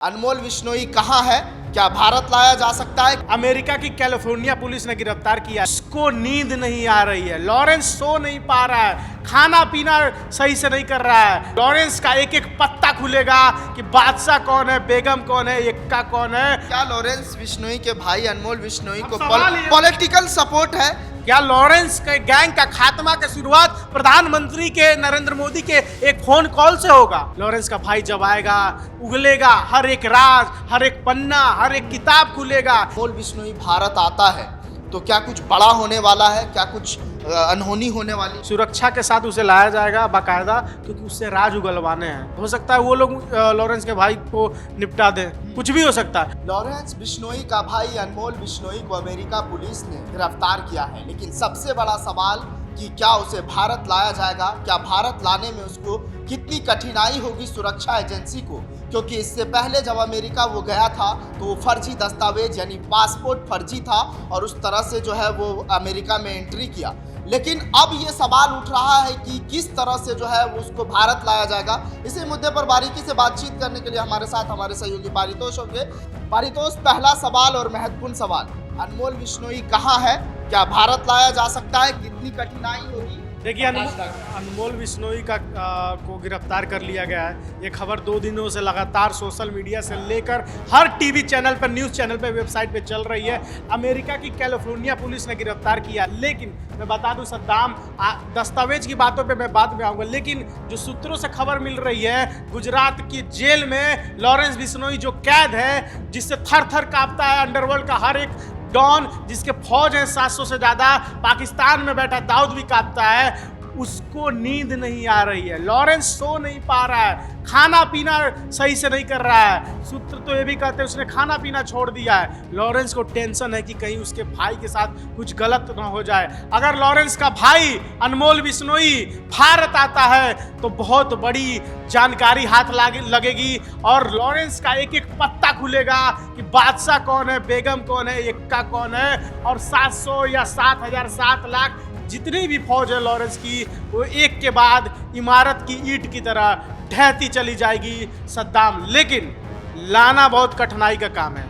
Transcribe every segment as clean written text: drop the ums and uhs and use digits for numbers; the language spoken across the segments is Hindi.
अनमोल विश्नोई कहाँ है? क्या भारत लाया जा सकता है? अमेरिका की कैलिफोर्निया पुलिस ने गिरफ्तार किया। उसको नींद नहीं आ रही है, लॉरेंस सो नहीं पा रहा है, खाना पीना सही से नहीं कर रहा है। लॉरेंस का एक एक पत्ता खुलेगा कि बादशाह कौन है, बेगम कौन है, एक्का कौन है। क्या लॉरेंस विश्नोई के भाई अनमोल विश्नोई को सवाल ये- पॉलिटिकल सपोर्ट है? क्या लॉरेंस के गैंग का खात्मा की शुरुआत प्रधानमंत्री के नरेंद्र मोदी के एक फोन कॉल से होगा? लॉरेंस का भाई जब आएगा, उगलेगा हर एक राज, हर एक पन्ना, हर एक किताब खुलेगा। अनमोल विश्नोई भारत आता है तो क्या कुछ बड़ा होने वाला है? क्या कुछ अनहोनी होने वाली? सुरक्षा के साथ उसे लाया जाएगा बाकायदा, क्योंकि उससे राज उगलवाने हैं। हो सकता है वो लोग लॉरेंस के भाई को निपटा दें, कुछ भी हो सकता है। लॉरेंस विश्नोई का भाई अनमोल विश्नोई को अमेरिका पुलिस ने गिरफ्तार किया है, लेकिन सबसे बड़ा सवाल कि क्या उसे भारत लाया जाएगा? क्या भारत लाने में उसको कितनी कठिनाई होगी सुरक्षा एजेंसी को? क्योंकि इससे पहले जब अमेरिका वो गया था तो वो फर्जी दस्तावेज यानी पासपोर्ट फर्जी था और उस तरह से जो है वो अमेरिका में एंट्री किया। लेकिन अब ये सवाल उठ रहा है कि किस तरह से जो है वो उसको भारत लाया जाएगा। इसी मुद्दे पर बारीकी से बातचीत करने के लिए हमारे साथ हमारे सहयोगी पारितोष होंगे। पारितोष, पहला सवाल और महत्वपूर्ण सवाल, अनमोल विश्नोई कहाँ है? क्या भारत लाया जा सकता है? कितनी कठिनाई होगी? देखिए, अनमोल विश्नोई को गिरफ्तार कर लिया गया है। ये खबर 2 दिनों से लगातार सोशल मीडिया से लेकर हर टीवी चैनल पर, न्यूज़ चैनल पर, वेबसाइट पे चल रही है। अमेरिका की कैलिफोर्निया पुलिस ने गिरफ्तार किया। लेकिन मैं बता दूं सद्दाम, दस्तावेज की बातों पे मैं बाद में आऊँगा, लेकिन जो सूत्रों से खबर मिल रही है, गुजरात की जेल में लॉरेंस विश्नोई जो कैद है, जिससे थर थर कांपता है अंडरवर्ल्ड का हर एक डॉन, जिसके फौज है 700 से ज़्यादा, पाकिस्तान में बैठा दाऊद भी कांपता है, उसको नींद नहीं आ रही है। लॉरेंस सो नहीं पा रहा है, खाना पीना सही से नहीं कर रहा है। सूत्र तो ये भी कहते हैं उसने खाना पीना छोड़ दिया है। लॉरेंस को टेंशन है कि कहीं उसके भाई के साथ कुछ गलत ना हो जाए। अगर लॉरेंस का भाई अनमोल विश्नोई भारत आता है तो बहुत बड़ी जानकारी हाथ लगेगी और लॉरेंस का एक एक पत्ता खुलेगा कि बादशाह कौन है, बेगम कौन है, एक्का कौन है। और 700 या 7,000, 7 लाख जितनी भी फौज है लॉरेंस की, वो एक के बाद इमारत की ईंट की तरह ढहती चली जाएगी सद्दाम। लेकिन लाना बहुत कठिनाई का काम है।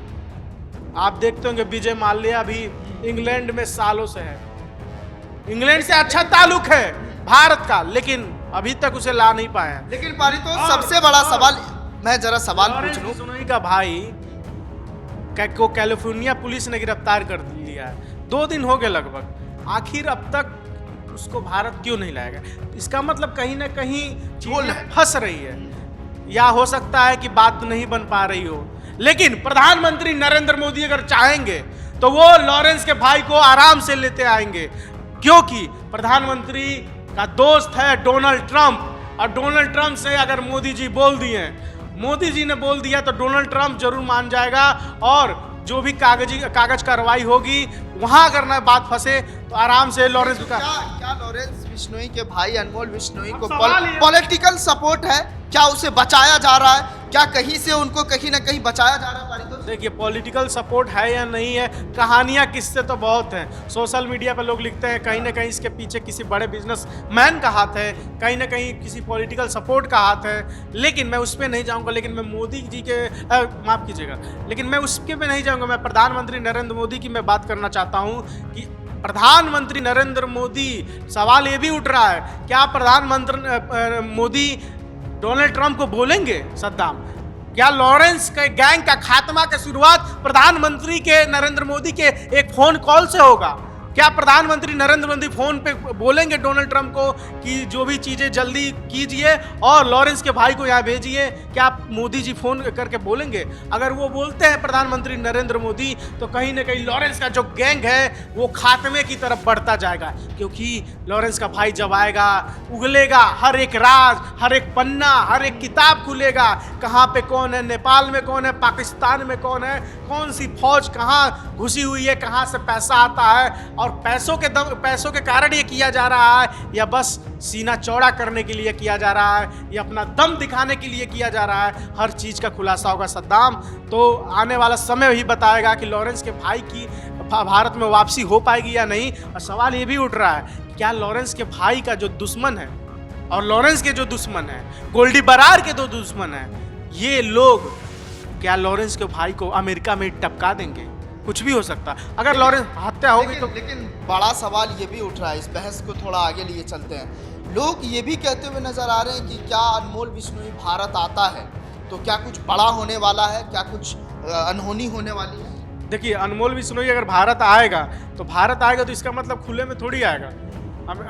आप देखते होंगे विजय माल्या भी इंग्लैंड में सालों से है, इंग्लैंड से अच्छा ताल्लुक है भारत का, लेकिन अभी तक उसे ला नहीं पाए हैं। लेकिन पारितोष, सबसे बड़ा सवाल, मैं जरा सवाल पूछ लूं। विश्नोई का भाई को कैलिफोर्निया पुलिस ने गिरफ्तार कर लिया है। 2 दिन हो गए लगभग। आखिर अब तक उसको भारत क्यों नहीं लाया गया? इसका मतलब कहीं ना कहीं चीजें फंस रही है, या हो सकता है कि बात नहीं बन पा रही हो। लेकिन प्रधानमंत्री नरेंद्र मोदी अगर चाहेंगे तो वो लॉरेंस के भाई को आराम से लेते आएंगे, क्योंकि प्रधानमंत्री का दोस्त है डोनाल्ड ट्रंप। और डोनाल्ड ट्रंप से अगर मोदी जी बोल दिए, मोदी जी ने बोल दिया, तो डोनाल्ड ट्रंप जरूर मान जाएगा और जो भी कागज कार्रवाई होगी वहां अगर ना बात फंसे तो आराम से लॉरेंस का। क्या लॉरेंस विश्नोई के भाई अनमोल विश्नोई को सवाल ये- पॉलिटिकल सपोर्ट है? क्या उसे बचाया जा रहा है? क्या कहीं से उनको कहीं ना कहीं बचाया जा रहा है? पारितोष, देखिए, पॉलिटिकल सपोर्ट है या नहीं है, कहानियां किससे तो बहुत हैं। सोशल मीडिया पर लोग लिखते हैं कहीं ना कहीं इसके पीछे किसी बड़े बिजनेसमैन का हाथ है, कहीं ना कहीं किसी पॉलिटिकल सपोर्ट का हाथ है। लेकिन मैं उस पर नहीं जाऊंगा। लेकिन मैं मोदी जी के माफ़ कीजिएगा, लेकिन मैं उसके पे नहीं जाऊंगा। मैं प्रधानमंत्री नरेंद्र मोदी की मैं बात करना चाहता हूँ कि प्रधानमंत्री नरेंद्र मोदी, सवाल ये भी उठ रहा है, क्या प्रधानमंत्री मोदी डोनाल्ड ट्रंप को बोलेंगे सद्दाम? क्या लॉरेंस के गैंग का खात्मा की शुरुआत प्रधानमंत्री के नरेंद्र मोदी के एक फोन कॉल से होगा? क्या प्रधानमंत्री नरेंद्र मोदी फोन पे बोलेंगे डोनाल्ड ट्रंप को कि जो भी चीजें जल्दी कीजिए और लॉरेंस के भाई को यहाँ भेजिए? क्या मोदी जी फोन करके बोलेंगे? अगर वो बोलते हैं प्रधानमंत्री नरेंद्र मोदी, तो कहीं ना कहीं लॉरेंस का जो गैंग है वो खात्मे की तरफ बढ़ता जाएगा, क्योंकि लॉरेंस का भाई जब आएगा, उगलेगा हर एक राज, हर एक पन्ना, हर एक किताब खुलेगा। कहाँ पे कौन है, नेपाल में कौन है, पाकिस्तान में कौन है, कौन सी फौज कहाँ घुसी हुई है, कहाँ से पैसा आता है, और पैसों के कारण ये किया जा रहा है, या बस सीना चौड़ा करने के लिए किया जा रहा है, या अपना दम दिखाने के लिए किया जा रहा है? हर चीज़ का खुलासा होगा सद्दाम। तो आने वाला समय ही बताएगा कि लॉरेंस के भाई की भारत में वापसी हो पाएगी या नहीं। और सवाल ये भी उठ रहा है, क्या लॉरेंस के भाई का जो दुश्मन है और लॉरेंस के जो दुश्मन है, गोल्डी बरार के 2 दुश्मन हैं, ये लोग क्या लॉरेंस के भाई को अमेरिका में टपका देंगे? कुछ भी हो सकता है अगर लॉरेंस हत्या होगी तो। लेकिन बड़ा सवाल ये भी उठ रहा है, इस बहस को थोड़ा आगे लिए चलते हैं। लोग ये भी कहते हुए नजर आ रहे हैं कि क्या अनमोल बिश्नोई भारत आता है तो क्या कुछ बड़ा होने वाला है, क्या कुछ अनहोनी होने वाली है? देखिए, अनमोल बिश्नोई अगर भारत आएगा तो इसका मतलब खुले में थोड़ी आएगा।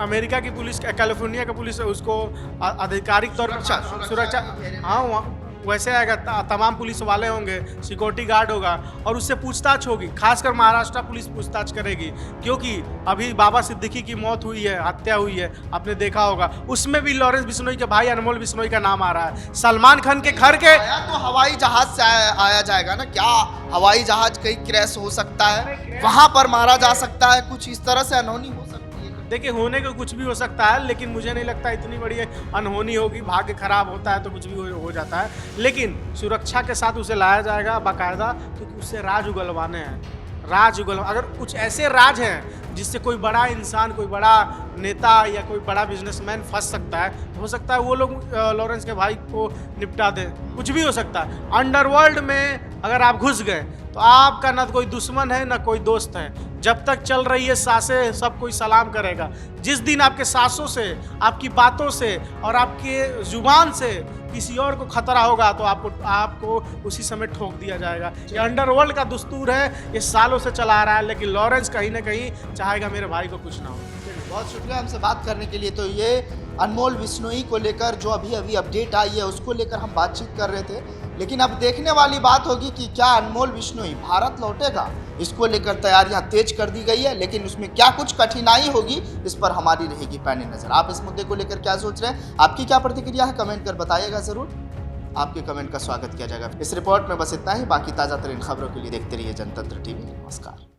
अमेरिका की पुलिस, कैलिफोर्निया का पुलिस उसको आधिकारिक तौर पर सुरक्षा, हाँ वैसे आएगा। तमाम पुलिस वाले होंगे, सिक्योरिटी गार्ड होगा और उससे पूछताछ होगी। खासकर महाराष्ट्र पुलिस पूछताछ करेगी, क्योंकि अभी बाबा सिद्दीकी की मौत हुई है, हत्या हुई है, आपने देखा होगा। उसमें भी लॉरेंस बिश्नोई के भाई अनमोल बिश्नोई का नाम आ रहा है। सलमान खान के घर के आया तो हवाई जहाज से आया जाएगा ना, क्या हवाई जहाज कहीं क्रैश हो सकता है, वहां पर मारा जा सकता है, कुछ इस तरह से अनहोनी हो सकती है? देखिए, होने को कुछ भी हो सकता है, लेकिन मुझे नहीं लगता इतनी बड़ी अनहोनी होगी। भाग्य खराब होता है तो कुछ भी हो जाता है, लेकिन सुरक्षा के साथ उसे लाया जाएगा बाकायदा, क्योंकि उससे राज उगलवाने हैं। अगर कुछ ऐसे राज हैं जिससे कोई बड़ा इंसान, कोई बड़ा नेता या कोई बड़ा बिजनेसमैन फंस सकता है, हो सकता है वो लोग लॉरेंस के भाई को निपटा दें। कुछ भी हो सकता है। अंडरवर्ल्ड में अगर आप घुस गए तो आपका ना कोई दुश्मन है ना कोई दोस्त है। जब तक चल रही है सांसें, सब कोई सलाम करेगा। जिस दिन आपके सांसों से, आपकी बातों से और आपके जुबान से किसी और को खतरा होगा तो आपको उसी समय ठोक दिया जाएगा। ये अंडरवर्ल्ड का दस्तूर है, ये सालों से चला आ रहा है, लेकिन लॉरेंस कहीं ना कहीं चाहेगा मेरे भाई को कुछ ना हो। बहुत शुक्रिया हमसे बात करने के लिए। तो ये अनमोल बिश्नोई को लेकर जो अभी अपडेट आई है उसको लेकर हम बातचीत कर रहे थे, लेकिन अब देखने वाली बात होगी कि क्या अनमोल बिश्नोई भारत लौटेगा। इसको लेकर तैयारियां तेज कर दी गई है, लेकिन उसमें क्या कुछ कठिनाई होगी इस पर हमारी रहेगी पैनी नजर। आप इस मुद्दे को लेकर क्या सोच रहे हैं, आपकी क्या प्रतिक्रिया है, कमेंट कर बताइएगा जरूर। आपके कमेंट का स्वागत किया जाएगा। इस रिपोर्ट में बस इतना ही। बाकी ताज़ा तरीन खबरों के लिए देखते रहिए जनतंत्र टीवी। नमस्कार।